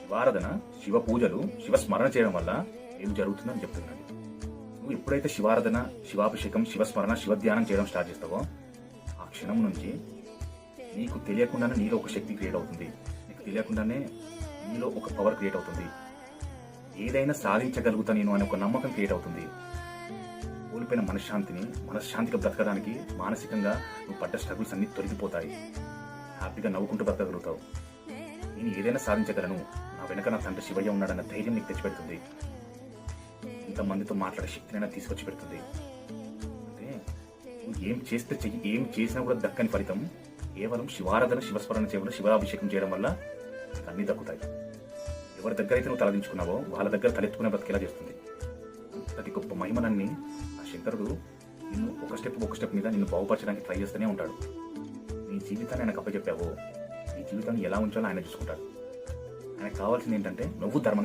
శివారాధన, శివ పూజలు, శివ స్మరణ చేయడం వల్ల ఏం జరుగుతుందని చెప్తున్నాను. నువ్వు ఎప్పుడైతే శివారాధన, శివాభిషేకం, శివస్మరణ, శివధ్యానం చేయడం స్టార్ట్ చేస్తావో ఆ క్షణం నుంచి నీకు తెలియకుండానే నీలో ఒక శక్తి క్రియేట్ అవుతుంది. నీకు తెలియకుండానే నీలో ఒక పవర్ క్రియేట్ అవుతుంది. ఏదైనా సాధించగలుగుతా నేను అనే ఒక నమ్మకం క్రియేట్ అవుతుంది. కోల్పోయిన మనశ్శాంతిగా బ్రతకడానికి మానసికంగా నువ్వు పడ్డ స్ట్రగుల్స్ అన్ని తొలగిపోతాయి. హ్యాపీగా నవ్వుకుంటూ బ్రతకగలుగుతావు. నేను ఏదైనా సాధించగలను, నా వెనక నా తండ్రి శివయ్య ఉన్నాడన్న ధైర్యం నీకు తెచ్చిపెడుతుంది. ఇంతమందితో మాట్లాడే శక్తినైనా తీసుకొచ్చి పెడుతుంది. అంటే నువ్వు ఏం చేస్తే చెయ్యి, ఏం చేసినా కూడా దక్కని ఫలితం కేవలం శివారాధన, శివస్మరణ చేయడం, శివాభిషేకం చేయడం వల్ల అన్నీ దక్కుతాయి. ఎవరి దగ్గర అయితే నువ్వు తలదించుకున్నావో వాళ్ళ దగ్గర తలెత్తుకునే బ్రతికేలా చేస్తుంది. ప్రతి గొప్ప మహిమనన్ని ఆ శంకరుడు నిన్ను ఒక స్టెప్ మీద నిన్ను బాగుపరచడానికి ట్రై చేస్తూనే ఉంటాడు. నీ జీవితాన్ని ఆయనకు అప్పచెప్పావో నీ జీవితాన్ని ఎలా ఉంచాలో ఆయన చూసుకుంటాడు. ఆయనకు కావాల్సింది ఏంటంటే నువ్వు ధర్మంగా